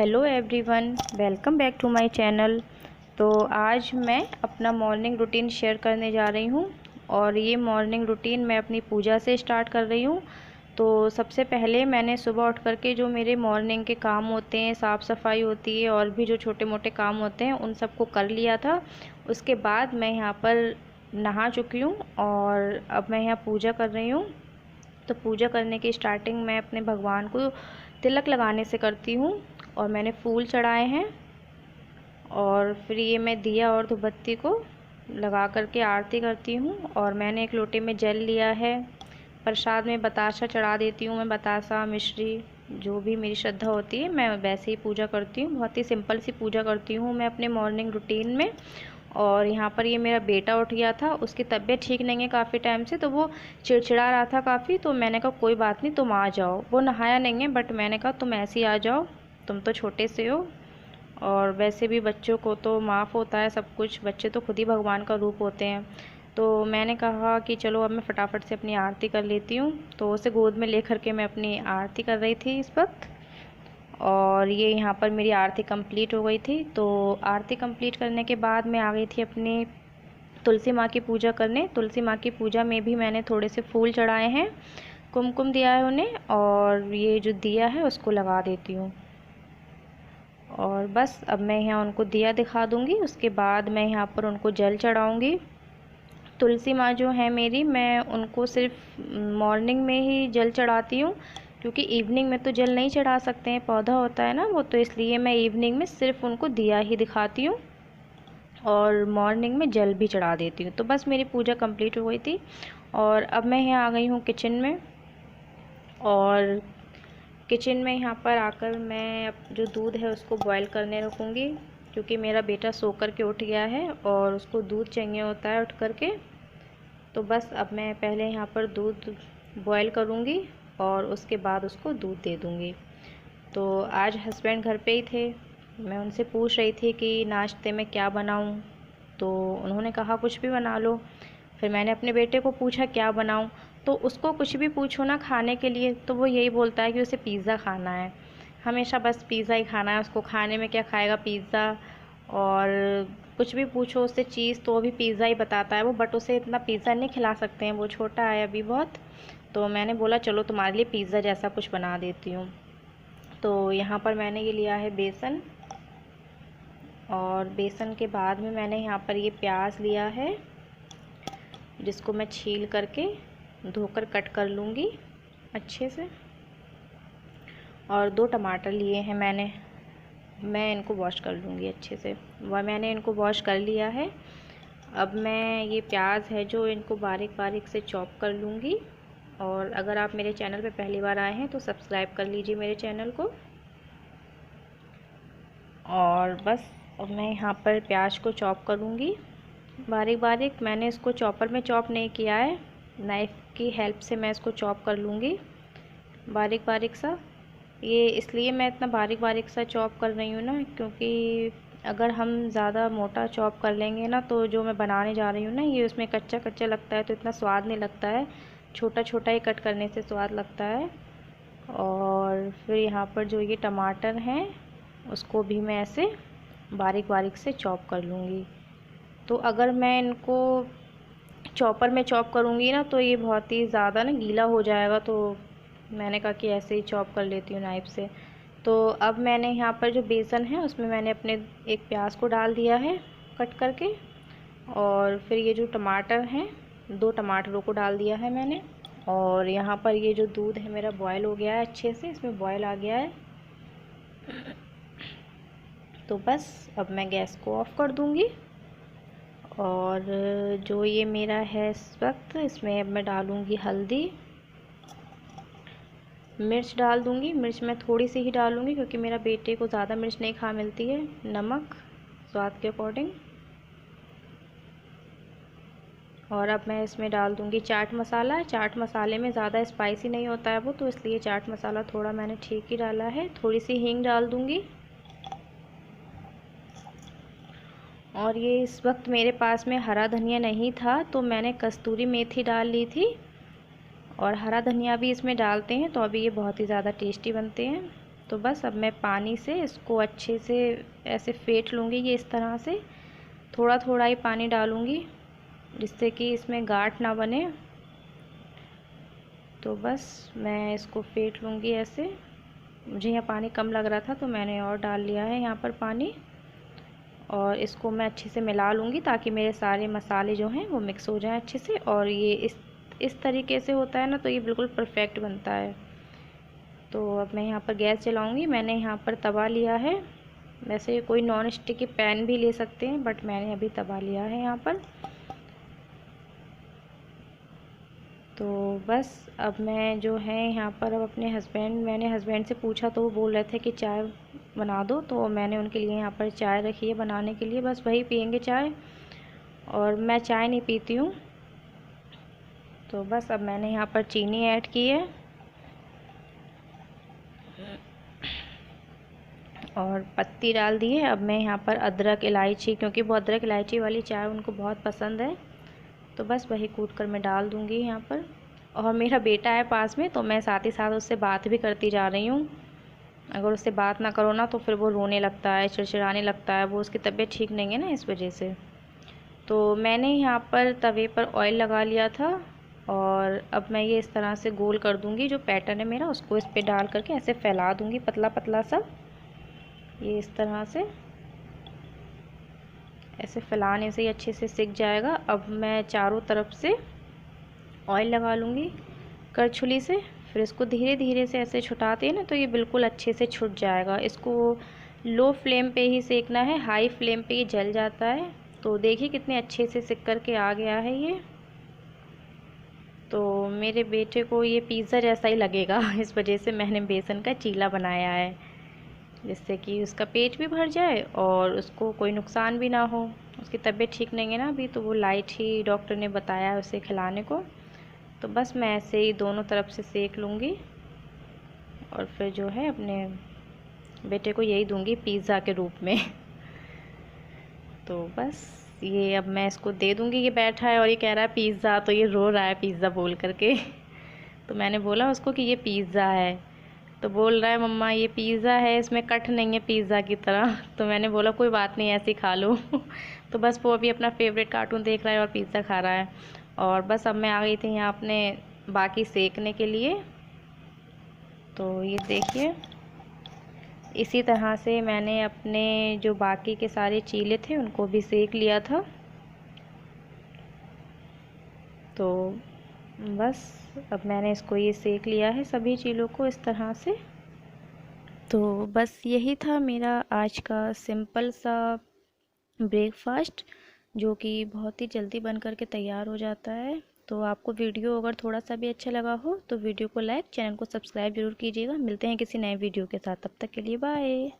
Hello everyone, welcome back to my channel. तो आज मैं अपना मॉर्निंग रूटीन शेयर करने जा रही हूँ और ये मॉर्निंग रूटीन मैं अपनी पूजा से स्टार्ट कर रही हूँ। तो सबसे पहले मैंने सुबह उठ करके जो मेरे मॉर्निंग के काम होते हैं, साफ़ सफाई होती है और भी जो छोटे मोटे काम होते हैं, उन सबको कर लिया था। उसके बाद मैं यहाँ पर नहा चुकी हूँ और अब मैं यहाँ पूजा कर रही हूँ। तो पूजा करने की स्टार्टिंग मैं अपने भगवान को तिलक लगाने से करती हूँ और मैंने फूल चढ़ाए हैं और फिर ये मैं दिया और धूपबत्ती को लगा करके आरती करती हूँ। और मैंने एक लोटे में जल लिया है। प्रसाद में बताशा चढ़ा देती हूँ। मैं बतासा, मिश्री, जो भी मेरी श्रद्धा होती है मैं वैसे ही पूजा करती हूँ। बहुत ही सिंपल सी पूजा करती हूँ मैं अपने मॉर्निंग रूटीन में। और यहाँ पर ये मेरा बेटा उठ गया था, उसकी तबीयत ठीक नहीं है काफ़ी टाइम से, तो वो चिड़चिड़ा रहा था काफ़ी। तो मैंने कहा कोई बात नहीं, तुम आ जाओ। वो नहाया नहीं है बट मैंने कहा तुम ऐसे ही आ जाओ, तुम तो छोटे से हो और वैसे भी बच्चों को तो माफ़ होता है सब कुछ, बच्चे तो खुद ही भगवान का रूप होते हैं। तो मैंने कहा कि चलो अब मैं फटाफट से अपनी आरती कर लेती हूँ। तो उसे गोद में लेकर के मैं अपनी आरती कर रही थी इस वक्त। और ये यहाँ पर मेरी आरती कंप्लीट हो गई थी। तो आरती कंप्लीट करने के बाद मैं आ गई थी अपनी तुलसी माँ की पूजा करने। तुलसी माँ की पूजा में भी मैंने थोड़े से फूल चढ़ाए हैं, कुमकुम दिया है उन्हें, और ये जो दिया है उसको लगा देती हूँ। और बस अब मैं यहाँ उनको दिया दिखा दूँगी। उसके बाद मैं यहाँ पर उनको जल चढ़ाऊँगी। तुलसी माँ जो है मेरी, मैं उनको सिर्फ मॉर्निंग में ही जल चढ़ाती हूँ, क्योंकि इवनिंग में तो जल नहीं चढ़ा सकते हैं, पौधा होता है ना वो, तो इसलिए मैं इवनिंग में सिर्फ उनको दिया ही दिखाती हूँ और मॉर्निंग में जल भी चढ़ा देती हूँ। तो बस मेरी पूजा कंप्लीट हो गई थी और अब मैं यहाँ आ गई हूँ किचन में। और किचन में यहाँ पर आकर मैं जो दूध है उसको बॉईल करने रखूँगी, क्योंकि मेरा बेटा सो कर के उठ गया है और उसको दूध चाहिए होता है उठ कर के। तो बस अब मैं पहले यहाँ पर दूध बॉईल करूँगी और उसके बाद उसको दूध दे दूँगी। तो आज हस्बैंड घर पे ही थे। मैं उनसे पूछ रही थी कि नाश्ते में क्या बनाऊँ, तो उन्होंने कहा कुछ भी बना लो। फिर मैंने अपने बेटे को पूछा क्या बनाऊँ, तो उसको कुछ भी पूछो ना खाने के लिए तो वो यही बोलता है कि उसे पिज़्ज़ा खाना है। हमेशा बस पिज़्ज़ा ही खाना है उसको। खाने में क्या खाएगा, पिज़्ज़ा। और कुछ भी पूछो उससे चीज़ तो भी पिज़्ज़ा ही बताता है वो, बट उसे इतना पिज़्ज़ा नहीं खिला सकते हैं, वो छोटा है अभी बहुत। तो मैंने बोला चलो तुम्हारे लिए पिज़्ज़ा जैसा कुछ बना देती हूँ। तो यहाँ पर मैंने ये लिया है बेसन, और बेसन के बाद में मैंने यहाँ पर ये प्याज लिया है, जिसको मैं छील करके धोकर कट कर लूँगी अच्छे से। और 2 टमाटर लिए हैं मैं इनको वॉश कर लूँगी अच्छे से। वह मैंने इनको वॉश कर लिया है। अब मैं ये प्याज है जो इनको बारीक बारीक से चॉप कर लूँगी। और अगर आप मेरे चैनल पे पहली बार आए हैं तो सब्सक्राइब कर लीजिए मेरे चैनल को। और बस अब मैं यहाँ पर प्याज को चॉप करूँगी बारीक बारीक। मैंने इसको चॉपर में चॉप नहीं किया है, नाइफ़ की हेल्प से मैं इसको चॉप कर लूँगी बारीक बारीक सा। ये इसलिए मैं इतना बारीक बारीक सा चॉप कर रही हूँ ना, क्योंकि अगर हम ज़्यादा मोटा चॉप कर लेंगे ना तो जो मैं बनाने जा रही हूँ ना ये उसमें कच्चा कच्चा लगता है, तो इतना स्वाद नहीं लगता है। छोटा छोटा ही कट करने से स्वाद लगता है। और फिर यहाँ पर जो ये टमाटर हैं उसको भी मैं ऐसे बारीक बारीक से चॉप कर लूँगी। तो अगर मैं इनको चॉपर में चॉप करूँगी ना तो ये बहुत ही ज़्यादा ना गीला हो जाएगा, तो मैंने कहा कि ऐसे ही चॉप कर लेती हूँ नाइफ़ से। तो अब मैंने यहाँ पर जो बेसन है उसमें मैंने अपने एक प्याज को डाल दिया है कट करके, और फिर ये जो टमाटर हैं 2 टमाटरों को डाल दिया है मैंने। और यहाँ पर ये जो दूध है मेरा बॉयल हो गया है अच्छे से, इसमें बॉयल आ गया है। तो बस अब मैं गैस को ऑफ़ कर दूँगी। और जो ये मेरा है इस वक्त, इसमें अब मैं डालूँगी हल्दी, मिर्च डाल दूँगी। मिर्च मैं थोड़ी सी ही डालूँगी क्योंकि मेरा बेटे को ज़्यादा मिर्च नहीं खा मिलती है। नमक स्वाद के अकॉर्डिंग। और अब मैं इसमें डाल दूँगी चाट मसाला। चाट मसाले में ज़्यादा स्पाइसी नहीं होता है वो, तो इसलिए चाट मसाला थोड़ा मैंने ठीक ही डाला है। थोड़ी सी हींग डाल दूँगी। और ये इस वक्त मेरे पास में हरा धनिया नहीं था तो मैंने कस्तूरी मेथी डाल ली थी, और हरा धनिया भी इसमें डालते हैं तो अभी ये बहुत ही ज़्यादा टेस्टी बनते हैं। तो बस अब मैं पानी से इसको अच्छे से ऐसे फेंट लूँगी। ये इस तरह से थोड़ा थोड़ा ही पानी डालूँगी जिससे कि इसमें गांठ ना बने। तो बस मैं इसको फेंट लूँगी ऐसे। मुझे यहाँ पानी कम लग रहा था तो मैंने और डाल लिया है यहाँ पर पानी, और इसको मैं अच्छे से मिला लूँगी ताकि मेरे सारे मसाले जो हैं वो मिक्स हो जाएं अच्छे से। और ये इस तरीके से होता है ना तो ये बिल्कुल परफेक्ट बनता है। तो अब मैं यहाँ पर गैस जलाऊँगी। मैंने यहाँ पर तवा लिया है, वैसे कोई नॉन स्टिकी पैन भी ले सकते हैं बट मैंने अभी तवा लिया है यहाँ पर। तो बस अब मैं जो है यहाँ पर अब मैंने हस्बैंड से पूछा तो वो बोल रहे थे कि चाय बना दो, तो मैंने उनके लिए यहाँ पर चाय रखी है बनाने के लिए। बस वही पियेंगे चाय, और मैं चाय नहीं पीती हूँ। तो बस अब मैंने यहाँ पर चीनी ऐड की है और पत्ती डाल दी है। अब मैं यहाँ पर अदरक इलायची, क्योंकि वो अदरक इलायची वाली चाय उनको बहुत पसंद है, तो बस वही कूट कर मैं डाल दूँगी यहाँ पर। और मेरा बेटा है पास में तो मैं साथ ही साथ उससे बात भी करती जा रही हूँ। अगर उससे बात ना करो ना तो फिर वो रोने लगता है, चिड़चिड़ाने लगता है। वो उसकी तबीयत ठीक नहीं है ना, इस वजह से। तो मैंने यहाँ पर तवे पर ऑयल लगा लिया था, और अब मैं ये इस तरह से गोल कर दूँगी। जो पैटर्न है मेरा उसको इस पर डाल करके ऐसे फैला दूँगी पतला पतला सा, ये इस तरह से ऐसे फैलाने से ही अच्छे से सिक जाएगा। अब मैं चारों तरफ से ऑयल लगा लूँगी करछुली से, फिर इसको धीरे धीरे से ऐसे छुटाते हैं ना तो ये बिल्कुल अच्छे से छुट जाएगा। इसको लो फ्लेम पे ही सेकना है, हाई फ्लेम पे ये जल जाता है। तो देखिए कितने अच्छे से सिक करके आ गया है ये। तो मेरे बेटे को ये पिज़्ज़ा जैसा ही लगेगा इस वजह से मैंने बेसन का चीला बनाया है, जिससे कि उसका पेट भी भर जाए और उसको कोई नुकसान भी ना हो। उसकी तबीयत ठीक नहीं है ना अभी, तो वो लाइट ही डॉक्टर ने बताया है उसे खिलाने को। तो बस मैं ऐसे ही दोनों तरफ से सेक लूँगी, और फिर जो है अपने बेटे को यही दूँगी पिज़्ज़ा के रूप में तो बस ये अब मैं इसको दे दूँगी। ये बैठा है और ये कह रहा है पिज़्ज़ा, तो ये रो रहा है पिज़्ज़ा बोल करके तो मैंने बोला उसको कि ये पिज़्ज़ा है, तो बोल रहा है मम्मा ये पिज़्ज़ा है, इसमें कट नहीं है पिज़्ज़ा की तरह तो मैंने बोला कोई बात नहीं, ऐसे ही खा लो तो बस वो अभी अपना फेवरेट कार्टून देख रहा है और पिज़्ज़ा खा रहा है। और बस अब मैं आ गई थी यहाँ अपने बाकी सेकने के लिए। तो ये देखिए इसी तरह से मैंने अपने जो बाकी के सारे चीले थे उनको भी सेक लिया था। तो बस अब मैंने इसको ये सेक लिया है सभी चीलों को इस तरह से। तो बस यही था मेरा आज का सिंपल सा ब्रेकफास्ट, जो कि बहुत ही जल्दी बन कर के तैयार हो जाता है। तो आपको वीडियो अगर थोड़ा सा भी अच्छा लगा हो तो वीडियो को लाइक, चैनल को सब्सक्राइब जरूर कीजिएगा। मिलते हैं किसी नए वीडियो के साथ, तब तक के लिए बाय।